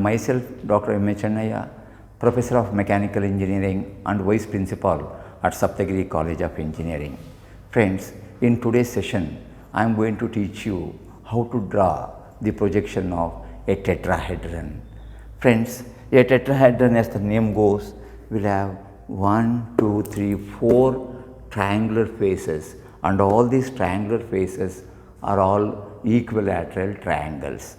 Myself, Dr. M. Chennaya, Professor of Mechanical Engineering and Vice Principal at Saptagiri College of Engineering. Friends, in today's session, I am going to teach you how to draw the projection of a tetrahedron. Friends, a tetrahedron, as the name goes, will have 1, 2, 3, 4 triangular faces, and all these triangular faces are all equilateral triangles.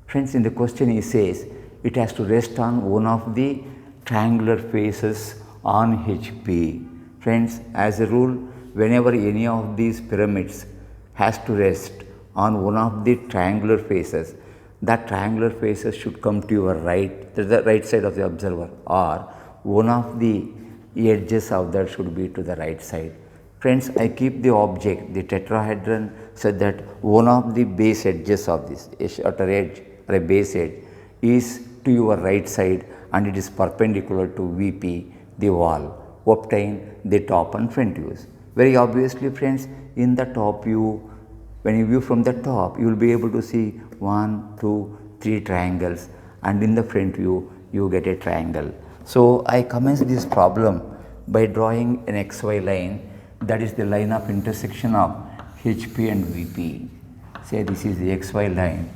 Friends, in the question he says it has to rest on one of the triangular faces on HP. Friends, as a rule, whenever any of these pyramids has to rest on one of the triangular faces, that triangular faces should come to your right, to the right side of the observer, or one of the edges of that should be to the right side. Friends, I keep the object, the tetrahedron, such that one of the base edges of this, a shorter edge or a base edge, is to your right side and it is perpendicular to VP, the wall. Obtain the top and front views. Very obviously, friends, in the top view, when you view from the top, you will be able to see 1, 2, 3 triangles, and in the front view, you get a triangle. So, I commence this problem by drawing an XY line, that is the line of intersection of HP and VP. Say this is the XY line,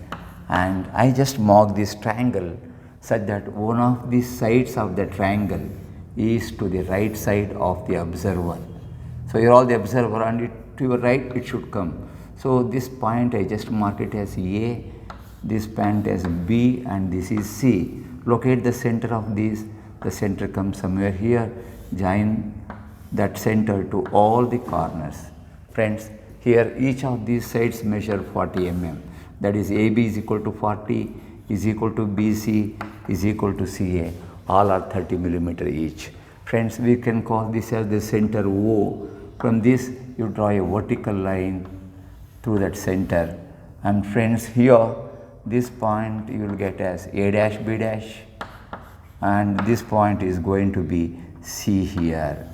and I just mark this triangle such that one of the sides of the triangle is to the right side of the observer. So, you are all the observer, and to your right it should come. So, this point I just mark it as A, this point as B, and this is C. Locate the center of these, the center comes somewhere here, join that center to all the corners. Friends, here each of these sides measure 40 mm. That is, AB is equal to 40, is equal to BC, is equal to CA. All are 30 millimeter each. Friends, we can call this as the center O. From this, you draw a vertical line through that center. And friends, here, this point you will get as A dash B dash, and this point is going to be C here.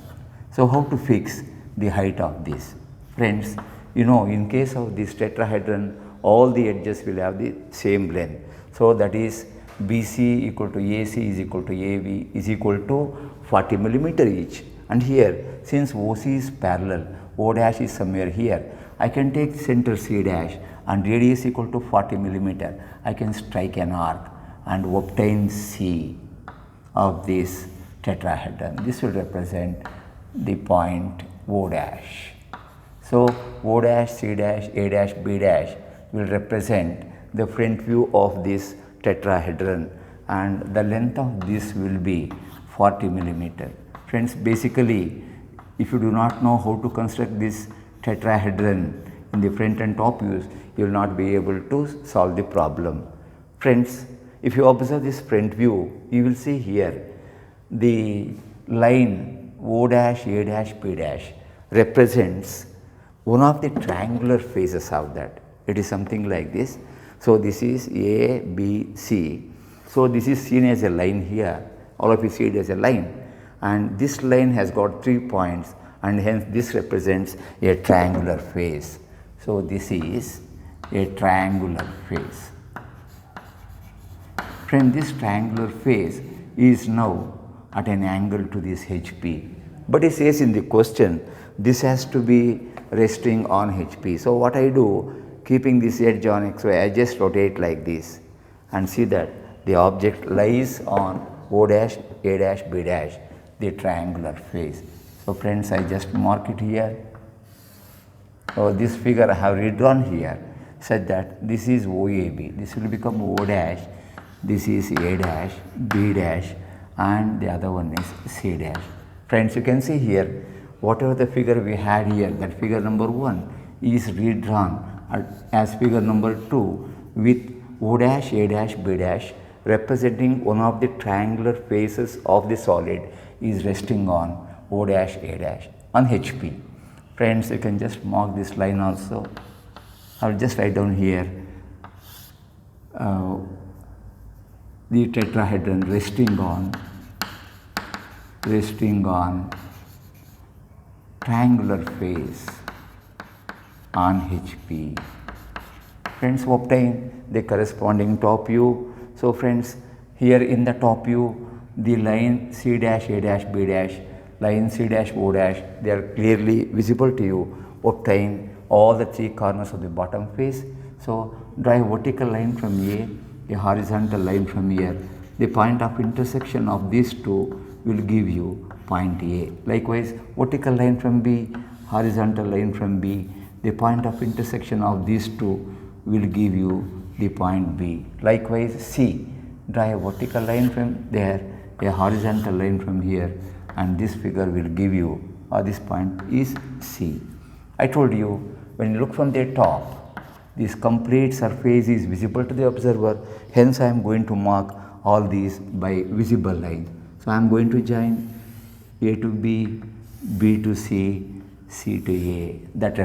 So, how to fix the height of this? Friends, you know, in case of this tetrahedron, all the edges will have the same length. So, that is BC equal to AC is equal to AB is equal to 40 millimeter each. And here, since OC is parallel, O dash is somewhere here, I can take center C dash and radius equal to 40 millimeter. I can strike an arc and obtain C of this tetrahedron. This will represent the point O dash. So, O dash, C dash, A dash, B dash will represent the front view of this tetrahedron, and the length of this will be 40 millimeter. Friends, basically, if you do not know how to construct this tetrahedron in the front and top views, you will not be able to solve the problem. Friends, if you observe this front view, you will see here the line O dash, A dash, B dash represents one of the triangular faces of that. It is something like this. So, this is A, B, C. So, this is seen as a line here. All of you see it as a line, and this line has got 3 points, and hence this represents a triangular face. So, this is a triangular face. Friend, this triangular face is now at an angle to this HP, but it says in the question this has to be resting on HP. So, what I do, keeping this edge on XY, I just rotate like this and see that the object lies on O dash, A dash, B dash, the triangular face. So, friends, I just mark it here. So, this figure I have redrawn here such that this is OAB, this will become O dash, this is A dash, B dash, and the other one is C dash. Friends, you can see here, whatever the figure we had here, that figure number 1 is redrawn as figure number 2 with O dash, A dash, B dash representing one of the triangular faces of the solid is resting on O dash, A dash on HP. Friends, you can just mark this line also. I will just write down here the tetrahedron resting on triangular face on HP. Friends, obtain the corresponding top view. So, friends, Here in the top view, the line C dash A dash B dash, line C dash O dash, they are clearly visible to you. Obtain all the three corners of the bottom face. So draw a vertical line from a horizontal line from here. The point of intersection of these two will give you point A. Likewise, vertical line from B, horizontal line from B. The point of intersection of these two will give you the point B. Likewise, C. Draw a vertical line from there, a horizontal line from here, and this figure will give you, or this point is C. I told you, when you look from the top, this complete surface is visible to the observer. Hence, I am going to mark all these by visible lines. So, I am going to join A to B, B to C, C to A. That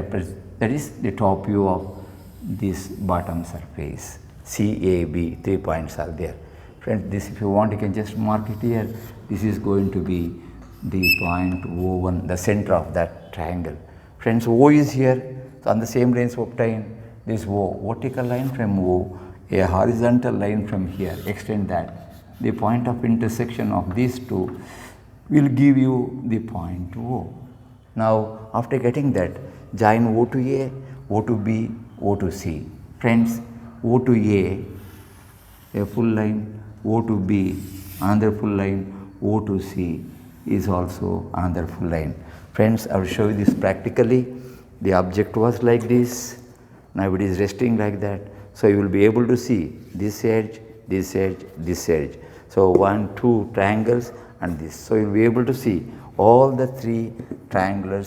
is the top view of this bottom surface. C, A, B, 3 points are there. Friends, this if you want, you can just mark it here. This is going to be the point O1, the center of that triangle. Friends, O is here. So, on the same lines obtain this O, vertical line from O, a horizontal line from here, extend that. The point of intersection of these two will give you the point O. Now, after getting that, join O to A, O to B, O to C. Friends, O to A full line, O to B, another full line, O to C is also another full line. Friends, I will show you this practically. The object was like this, now it is resting like that. So, you will be able to see this edge, this edge, this edge. So, 1, 2 triangles and this. So, you will be able to see all the 3 triangular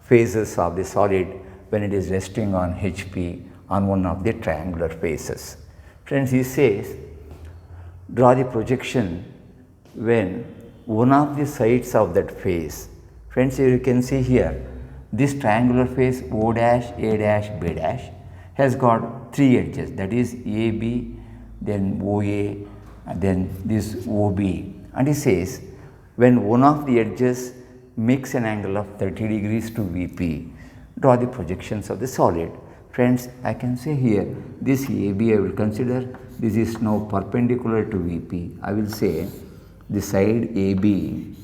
faces of the solid when it is resting on HP on one of the triangular faces. Friends, he says, draw the projection when one of the sides of that face. Friends, here you can see here, this triangular face O dash, A dash, B dash has got 3 edges, that is AB, then OA, and then this OB. And he says, when one of the edges makes an angle of 30 degrees to VP, draw the projections of the solid. Friends, I can say here, this AB I will consider, this is now perpendicular to VP. I will say the side AB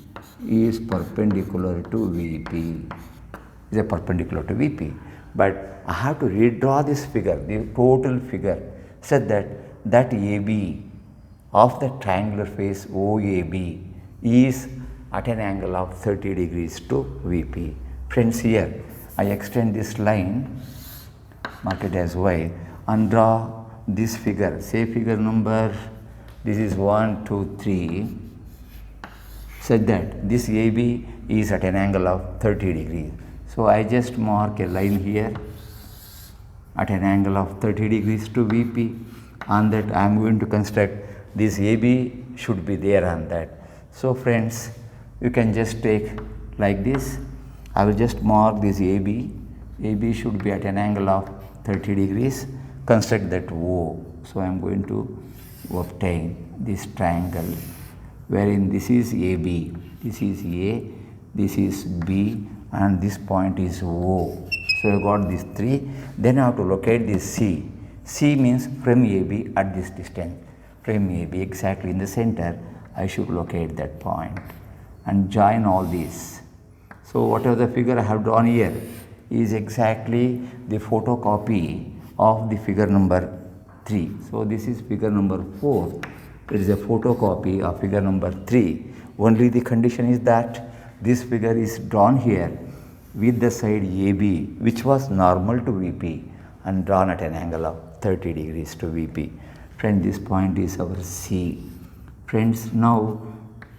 is perpendicular to VP, is a perpendicular to VP. But I have to redraw this figure, the total figure, such that AB of the triangular face OAB is at an angle of 30 degrees to VP. Friends, here I extend this line, mark it as Y, and draw this figure, say figure number, this is 1, 2, 3, such that this AB is at an angle of 30 degrees. So, I just mark a line here at an angle of 30 degrees to VP. On that I am going to construct this AB should be there on that. So, friends, you can just take like this. I will just mark this AB. AB should be at an angle of 30 degrees. Construct that O. So, I am going to obtain this triangle wherein this is AB, this is A, this is B, and this point is O. So, I got these 3. Then I have to locate this C. C means from AB at this distance. From AB exactly in the center, I should locate that point and join all these. So, whatever the figure I have drawn here is exactly the photocopy of the figure number 3. So, this is figure number 4. It is a photocopy of figure number 3. Only the condition is that this figure is drawn here with the side AB, which was normal to VP and drawn at an angle of 30 degrees to VP. Friends, this point is our C. Friends, now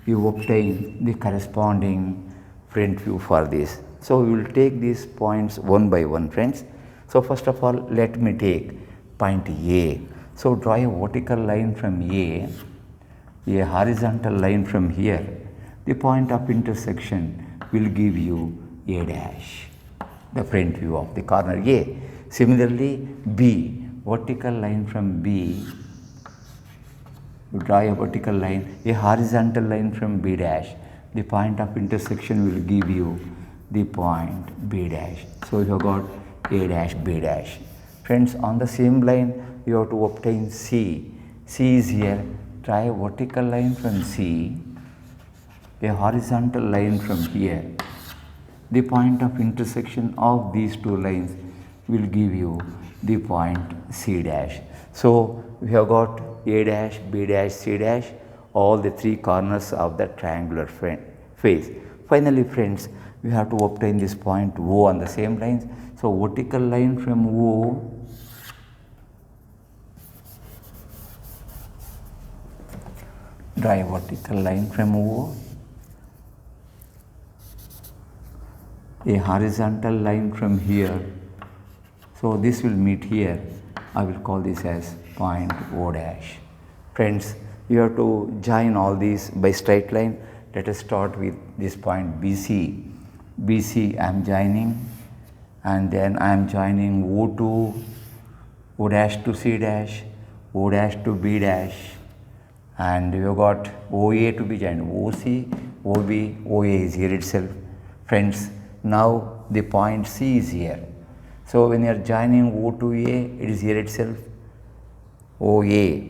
you obtain the corresponding front view for this. So, we will take these points one by one, friends. So, first of all, let me take point A. So, draw a vertical line from A horizontal line from here. The point of intersection will give you A dash, the front view of the corner A. Similarly, B, vertical line from B, you draw a vertical line, a horizontal line from B dash. The point of intersection will give you the point B dash. So, you have got A dash, B dash. Friends, on the same line, you have to obtain C. C is here, draw a vertical line from C, a horizontal line from here. The point of intersection of these two lines will give you the point C dash. So we have got A dash, B dash, C dash, all the three corners of the triangular face. Finally friends, we have to obtain this point O on the same lines. So vertical line from O draw a vertical line from O, a horizontal line from here. So this will meet here. I will call this as point O dash. Friends, you have to join all these by straight line. Let us start with this point BC. BC I am joining, and then I am joining O to O dash to C dash, O dash to B dash, and we have got OA to be joined, OC, OB, OA is here itself. Friends, now the point C is here. So when you are joining O to A, it is here itself. OA,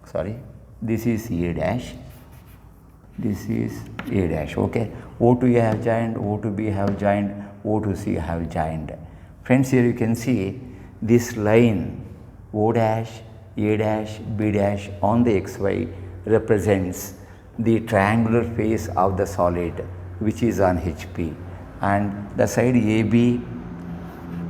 sorry, this is A dash, this is A dash, okay. O to A have joined, O to B have joined, O to C have joined. Friends, here you can see this line O dash, A dash, B dash on the XY represents the triangular face of the solid which is on HP, and the side AB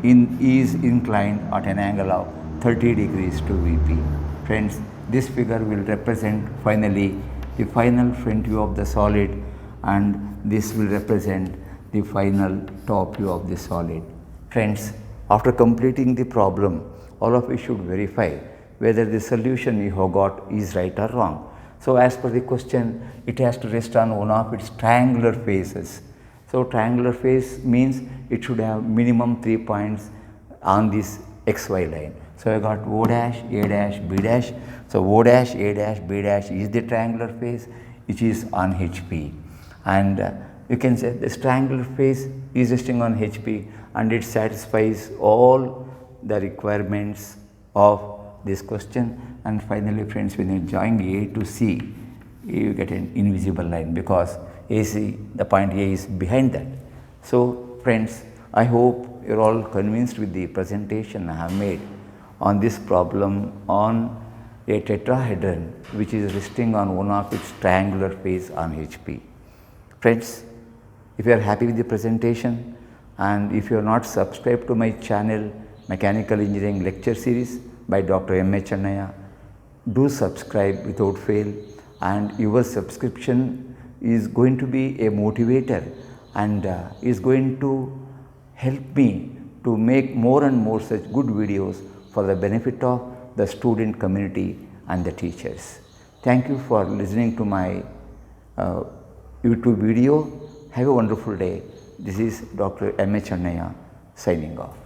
is inclined at an angle of 30 degrees to VP. Friends, this figure will represent finally the final front view of the solid, and this will represent the final top view of the solid. Friends, after completing the problem, all of you should verify whether the solution you have got is right or wrong. So as per the question, it has to rest on one of its triangular faces. So triangular face means it should have minimum 3 points on this XY line. So I got O dash, A dash, B dash. So O dash, A dash, B dash is the triangular face which is on HP, and you can say this triangular face is resting on HP and it satisfies all the requirements of this question. And finally friends, when you join A to C, you get an invisible line because AC, the point A is behind that. So friends, I hope you are all convinced with the presentation I have made on this problem on a tetrahedron which is resting on one of its triangular face on HP. Friends, if you are happy with the presentation, and if you are not subscribed to my channel Mechanical Engineering Lecture Series by Dr. M. H. Annaya, do subscribe without fail, and your subscription is going to be a motivator and is going to help me to make more and more such good videos for the benefit of the student community and the teachers. Thank you for listening to my YouTube video. Have a wonderful day. This is Dr. M. H. Annaya signing off.